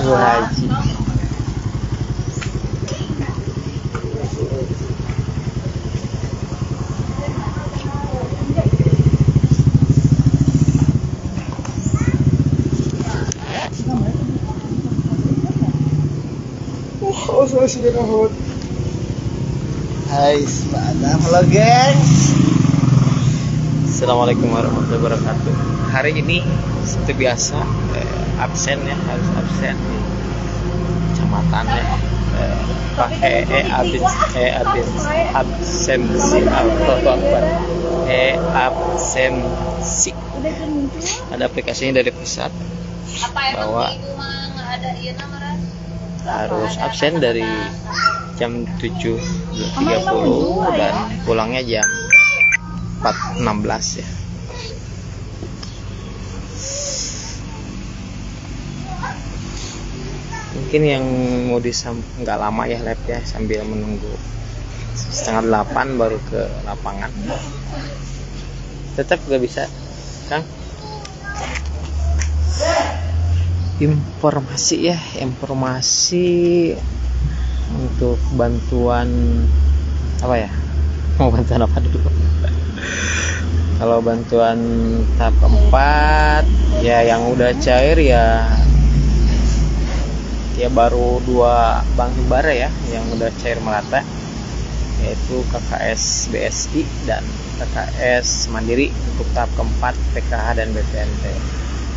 Bu Haji. Hai, halo gengs. Assalamualaikum warahmatullahi wabarakatuh. Hari ini seperti biasa absen ya, harus absen di kecamatannya, pakai absensi absensi. Ada aplikasinya dari pusat bahwa harus absen dari jam 7.30 dan pulangnya jam 4.16 ya. Mungkin yang mau nggak lama ya lab ya, sambil menunggu 7:30 baru ke lapangan. Tetap nggak bisa, Kang. Informasi untuk bantuan apa ya? Mau bantuan apa dulu? Kalau bantuan tahap 4 ya yang udah cair ya baru 2 bank himbara ya yang udah cair merata, yaitu KKS BSI dan KKS Mandiri untuk tahap keempat PKH dan BPNT.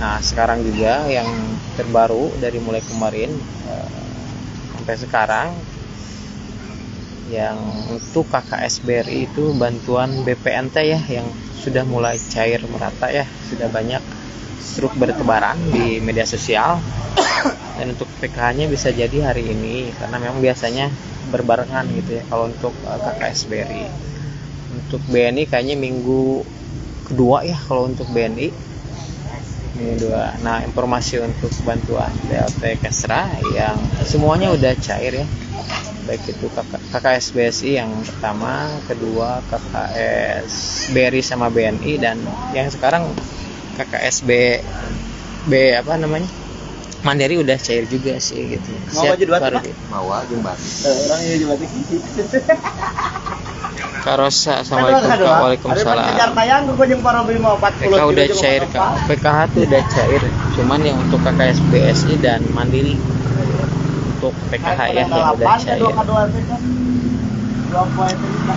Nah sekarang juga yang terbaru dari mulai kemarin sampai sekarang yang untuk KKS BRI itu bantuan BPNT ya yang sudah mulai cair merata ya, sudah banyak struk bertebaran di media sosial. Dan untuk PKH-nya bisa jadi hari ini karena memang biasanya berbarengan gitu ya kalau untuk KKS BRI. Untuk BNI kayaknya minggu kedua ya kalau untuk BNI minggu 2. Nah informasi untuk bantuan BLT Kesra yang semuanya udah cair ya, baik itu KKS BSI yang pertama, kedua KKS BRI sama BNI, dan yang sekarang KKS Mandiri udah cair juga sih gitu. Mau aja dua baru mau jembatan. Orang ini jembatan. Karosa, assalamualaikum. Waalaikumsalam. PK udah cair Kak. PKH tuh udah cair. Cuman yang untuk KKS BSI dan Mandiri untuk PKH ya yang udah cair.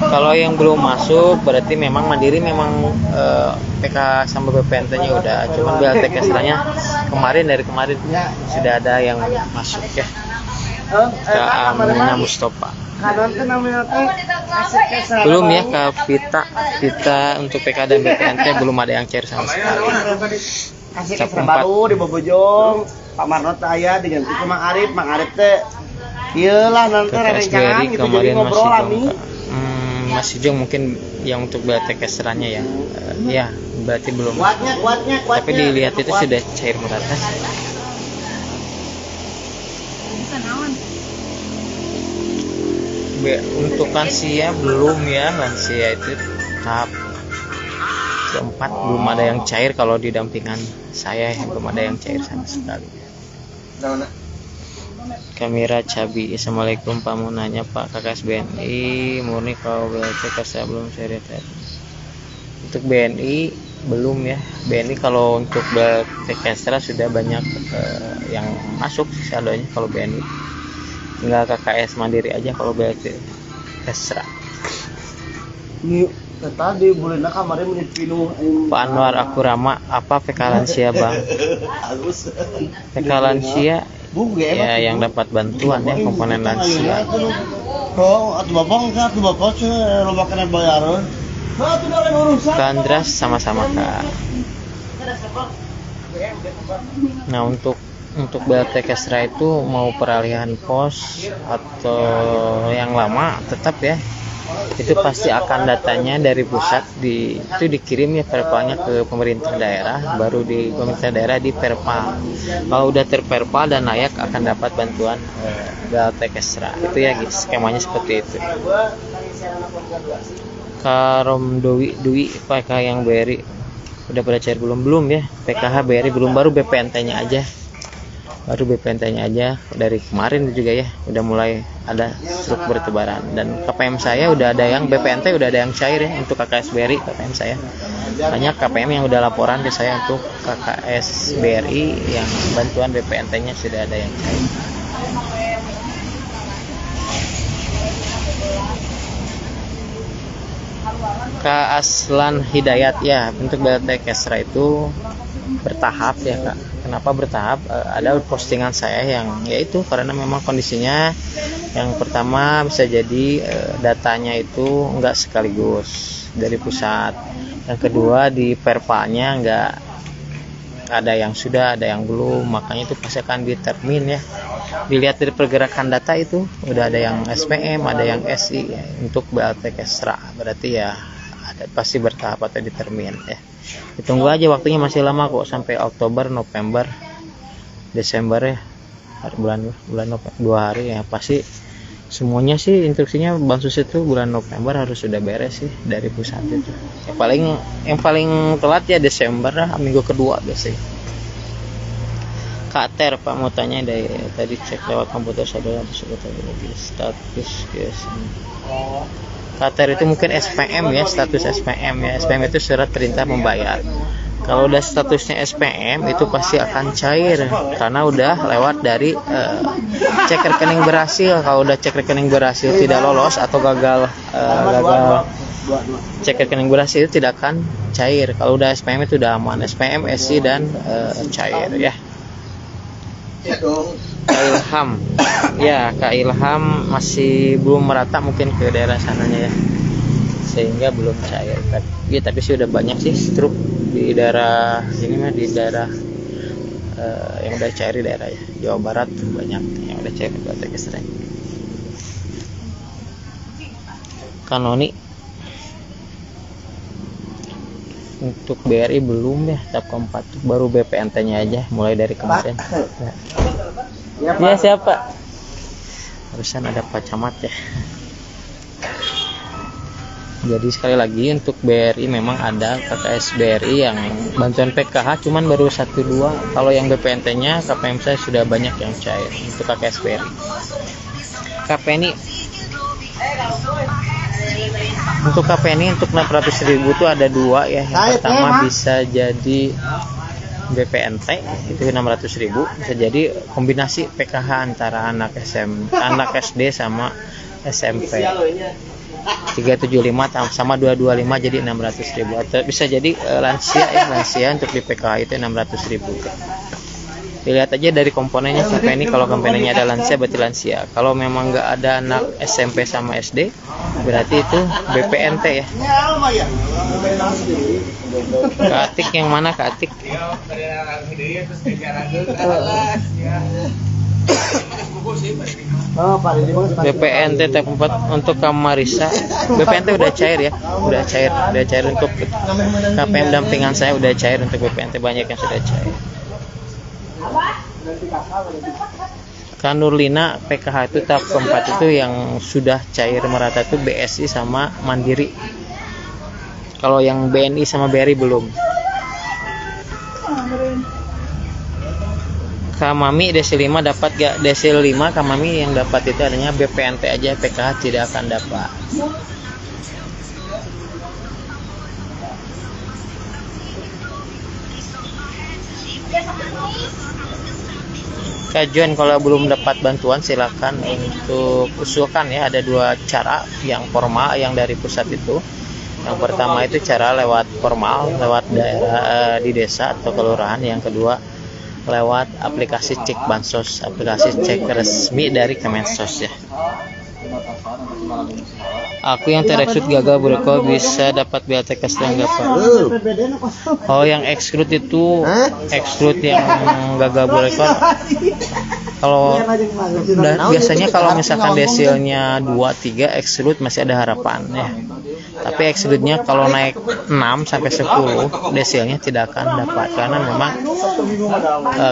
Kalau yang belum masuk berarti memang Mandiri memang PK sama BPNT-nya udah, cuman BLT Kesranya dari kemarin sudah ada yang masuk ya. Kak Amina Mustafa. Belum ya Kak Vita untuk PK dan BPNT belum ada yang cair sama sekali. Kasih baru di Bobojong, Pak Marnot aya diganti ke Mang Arif teh. Iyalah nanti rencangan gitu jadi ngobrol lami. Masih jong mungkin yang untuk BLT Kesranya ya. Ya, berarti belum. Kuatnya. Tapi dilihat itu sudah cair merata. Untuk lansia belum ya, lansia itu tahap keempat belum ada yang cair kalau di dampingan saya belum ada yang cair sama sekali. Kamera Cabi, assalamualaikum Pak, mau nanya Pak, KKS BNI murni kalau BLT Kesra belum cair tadi. Untuk BNI belum ya, BNI kalau untuk BLT Kesra sudah banyak yang masuk saldonya kalau BNI. Tinggal KKS Mandiri aja kalau BLT Kesra. Ini tadi bulan kemarin menit pinuh Pak Anwar Akurama, apa PK lansia Bang? PK lansia ya yang dapat bantuan ya komponen lansia. Kandras sama-sama Kak. Nah untuk BLT Kesra itu mau peralihan pos atau yang lama tetap ya, itu pasti akan datanya dari pusat itu dikirim ya perpalnya ke pemerintah daerah, baru di pemerintah daerah di perpal. Kalau udah terperpal dan layak akan dapat bantuan BLT Kesra. Itu ya guys, skemanya seperti itu. Karom Dwi PK yang BRI udah pada cair belum ya? PKH BRI belum, baru BPNT-nya aja. Baru BPNT-nya aja dari kemarin juga ya udah mulai ada struk bertebaran, dan KPM saya udah ada yang BPNT udah ada yang cair ya untuk KKS BRI. KPM saya banyak KPM yang udah laporan ke saya untuk KKS BRI yang bantuan BPNT-nya sudah ada yang cair. Kak Aslan Hidayat, ya untuk BLT Kesra itu bertahap ya Kak. Kenapa bertahap? Ada postingan saya yang yaitu karena memang kondisinya yang pertama bisa jadi datanya itu enggak sekaligus dari pusat. Yang kedua di perpalnya enggak ada yang sudah, ada yang belum, makanya itu pasti akan ditermin ya. Dilihat dari pergerakan data itu udah ada yang SPM, ada yang SI ya, untuk BLT Kesra. Berarti ya ada pasti bertahap atau ditermin ya. Ditunggu aja, waktunya masih lama kok, sampai Oktober, November, Desember ya, bulan November, 2 hari ya. Pasti semuanya sih instruksinya bansos itu bulan November harus sudah beres sih dari pusat itu. Yang paling telat ya Desember lah, minggu kedua biasanya. Kak Ter, Pak mau tanya dari tadi cek lewat komputer saudara tersebut lagi status guys. KTR itu mungkin SPM ya, status SPM ya. SPM itu surat perintah membayar. Kalau udah statusnya SPM itu pasti akan cair karena udah lewat dari cek rekening berhasil. Kalau udah cek rekening berhasil tidak lolos atau gagal cek rekening berhasil itu tidak akan cair. Kalau udah SPM itu udah aman. SPM, SI dan cair ya. Kak Ilham, ya Kak Ilham masih belum merata mungkin ke daerah sananya ya, sehingga belum cair kan. Ya tapi sih udah banyak sih struk di daerah ini mah, di daerah yang udah cair di daerah ya Jawa Barat banyak yang udah cair BLT Kesra. Kanoni untuk BRI belum ya, tahap keempat baru BPNT-nya aja mulai dari kemarin. Ya siapa? Harusan ada Pak Camat ya. Jadi sekali lagi untuk BRI memang ada KKS BRI yang bantuan PKH cuman baru 1-2. Kalau yang BPNT-nya KPM saya sudah banyak yang cair untuk KKS BRI. KPNI untuk KPNI untuk 600.000 itu ada 2 ya. Yang pertama bisa jadi BPNT itu 600.000, bisa jadi kombinasi PKH antara anak SD sama SMP 375 sama 225 jadi 600.000, atau bisa jadi lansia untuk di PKH itu 600.000. Dilihat aja dari komponennya KPNI. Kalau komponennya ada lansia berarti lansia. Kalau memang nggak ada anak SMP sama SD berarti itu BPNT ya. Kak Atik yang mana Kak Atik? BPNT tahap 4 untuk Kamarisa. BPNT udah cair ya, udah cair untuk KPM dampingan saya udah cair untuk BPNT, banyak yang sudah cair. Kanurlina PKH itu tahap keempat itu yang sudah cair merata itu BSI sama Mandiri. Kalau yang BNI sama BRI belum. Kamami desil 5 dapat gak? Desil 5 Kamami yang dapat itu adanya BPNT aja, PKH tidak akan dapat. Kajuan kalau belum dapat bantuan silakan untuk usulkan ya, ada 2 cara yang formal yang dari pusat itu. Yang pertama itu cara lewat formal, lewat daerah di desa atau kelurahan. Yang kedua lewat aplikasi cek bansos, aplikasi cek resmi dari Kemensos ya. Aku yang terekskrut gagal berko bisa dapat BLT Kesra enggak Pak? Oh yang ekskrut itu ekskrut yang gagal berko. Kalau biasanya kalau misalkan desilnya 2-3 ekskrut masih ada harapan ya. Tapi ekskrutnya kalau naik 6 sampai 10 desilnya tidak akan dapat, karena memang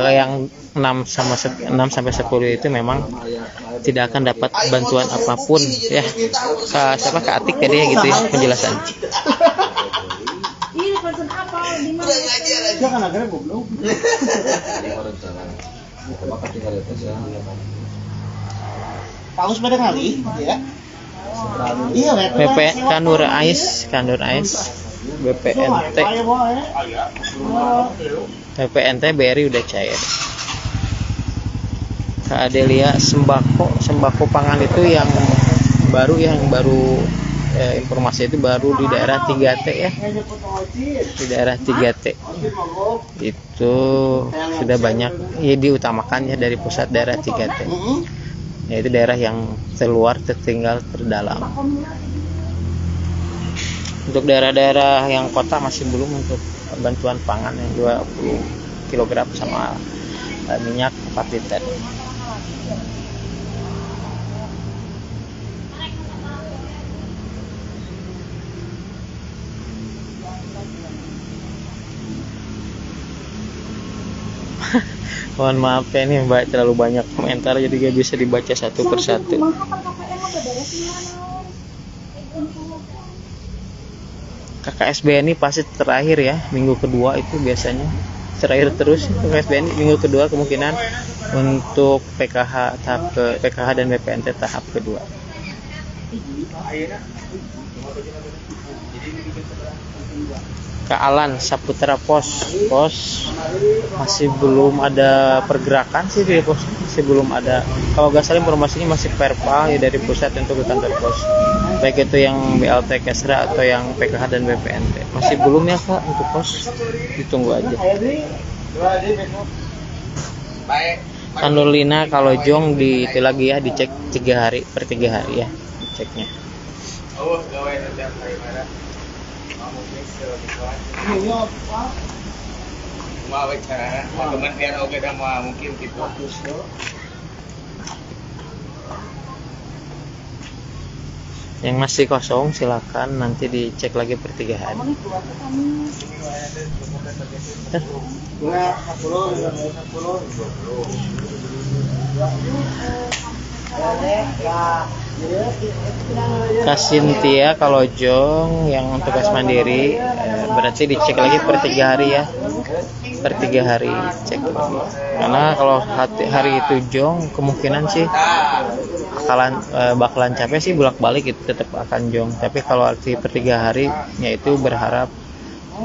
yang 6 sampai 10 itu memang tidak akan dapat bantuan apapun ya. Kak Atik tadi ya gitu ya penjelasan. Paus pada kali ya. Iya, BP Kanur Ais BPNT BRI udah cair. Kak Adelia sembako pangan itu yang baru informasi itu baru di daerah 3T ya. Di daerah 3T itu sudah banyak ya, diutamakan ya dari pusat daerah 3T. Yaitu daerah yang terluar, tertinggal, terdalam. Untuk daerah-daerah yang kota masih belum untuk bantuan pangan yang 20 kg sama minyak 4 liter. Mohon maaf ya nih Mbak, terlalu banyak komentar jadi gak bisa dibaca satu persatu. KKSBNI pasti terakhir ya, minggu kedua itu biasanya terakhir terus. KKSBNI minggu kedua kemungkinan untuk PKH dan BPNT tahap kedua. Kak Alan Saputra Pos masih belum ada pergerakan sih di pos, masih belum ada. Kalau nggak salah informasinya masih verbal ya dari pusat untuk ke kantor pos, baik itu yang BLT Kesra atau yang PKH dan BPNT. Masih belum ya Kak untuk pos, ditunggu aja. Kanurlina kalau Jong itu lagi ya, dicek 3 hari per 3 hari ya ceknya. Mungkin gitu. Yang masih kosong silakan nanti dicek lagi per 3 hari. Kasintia kalau Jong yang tugas mandiri berarti dicek lagi per 3 hari ya, per 3 hari cek lagi. Karena kalau hari itu Jong kemungkinan sih bakalan capek sih, bolak-balik itu tetap akan Jong. Tapi kalau arti per 3 hari yaitu berharap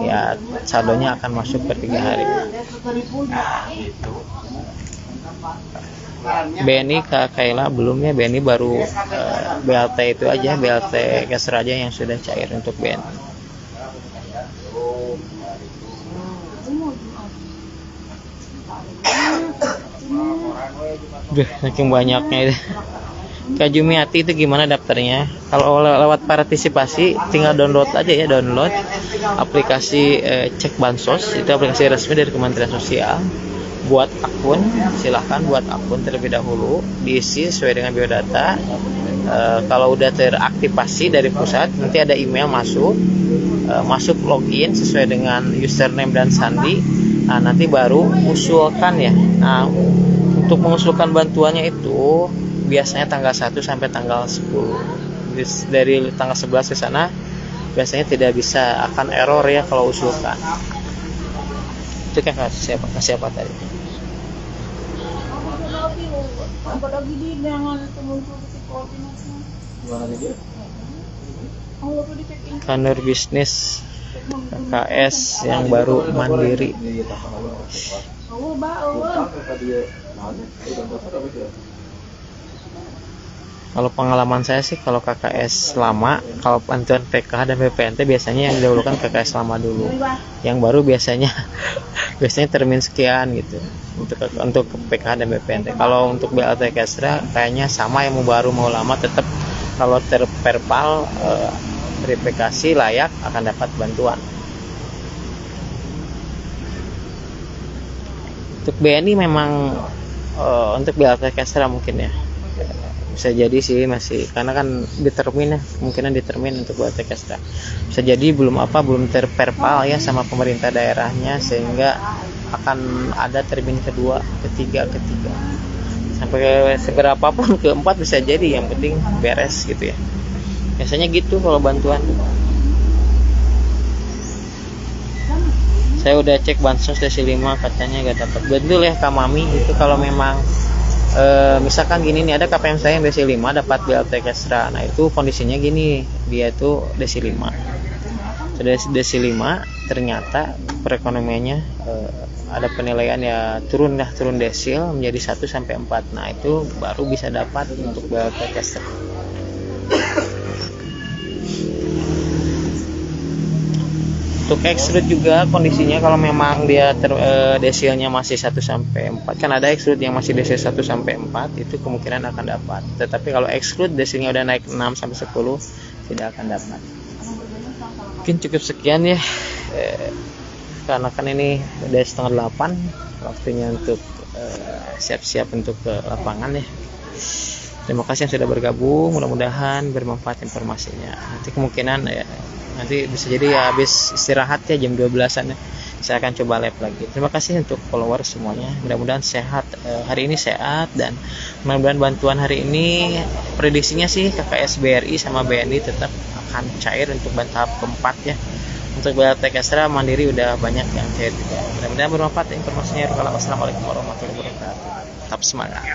ya saldonya akan masuk per 3 hari. Gitu. BNI Kak Kaila belum ya, BNI baru BLT itu aja, BLT Kesra aja yang sudah cair untuk BNI. Saking banyaknya itu. Kak Jumiati itu gimana daftarnya? Kalau lewat partisipasi tinggal download aja ya, download aplikasi Cek Bansos, itu aplikasi resmi dari Kementerian Sosial. Buat akun, silahkan buat akun terlebih dahulu, diisi sesuai dengan biodata. Kalau udah teraktivasi dari pusat, nanti ada email masuk login sesuai dengan username dan sandi. Nah, nanti baru usulkan ya. Nah, untuk mengusulkan bantuannya itu biasanya tanggal 1 sampai tanggal 10. Dari tanggal 11 ke sana biasanya tidak bisa, akan error ya kalau usulkan. Itu kan siapa tadi? Kanur bisnis KKS yang baru mandiri. Kalau pengalaman saya sih, kalau KKS lama, kalau bantuan PKH dan BPNT biasanya yang didahulukan KKS lama dulu. Yang baru biasanya termin sekian gitu untuk PKH dan BPNT. Kalau untuk BLT Kesra kayaknya sama, yang mau baru mau lama tetap kalau terperpal verifikasi layak akan dapat bantuan. Untuk BNI memang untuk BLT Kesra mungkin ya. Bisa jadi sih masih, karena kan determin ya, kemungkinan determin untuk buat Kesra. Bisa jadi belum terperpal ya sama pemerintah daerahnya, sehingga akan ada termin kedua, ketiga sampai seberapa pun keempat bisa jadi, yang penting beres gitu ya. Biasanya gitu kalau bantuan. saya udah cek bansos desi 5 katanya gak dapat. Betul ya Kak Mami, itu kalau memang misalkan gini nih, ada KPM saya yang desi 5 dapat BLT Kestra. Nah itu kondisinya gini, dia tuh desi 5 sudah desi 5 ternyata perekonomiannya ada penilaian ya turun desil menjadi 1 sampai 4. Nah itu baru bisa dapat untuk BLT Kestra. Untuk extrude juga kondisinya kalau memang dia desilnya masih 1 sampai 4, kan ada extrude yang masih desil 1 sampai 4, itu kemungkinan akan dapat. Tetapi kalau extrude desilnya udah naik 6 sampai 10 tidak akan dapat. Mungkin cukup sekian ya. Karena kan ini udah 7:30, waktunya untuk siap-siap untuk ke lapangan ya. Terima kasih yang sudah bergabung, mudah-mudahan bermanfaat informasinya. Nanti kemungkinan ya, nanti bisa jadi ya habis istirahat ya jam 12-an ya, saya akan coba live lagi. Terima kasih untuk follower semuanya, mudah-mudahan sehat, hari ini sehat, dan mudah-mudahan bantuan hari ini prediksinya sih KKS BRI sama BNI tetap akan cair untuk tahap keempat ya. Untuk BLT Kestra Mandiri udah banyak yang cair juga. Mudah-mudahan bermanfaat informasinya. Wassalamualaikum warahmatullahi wabarakatuh. Tetap semangat.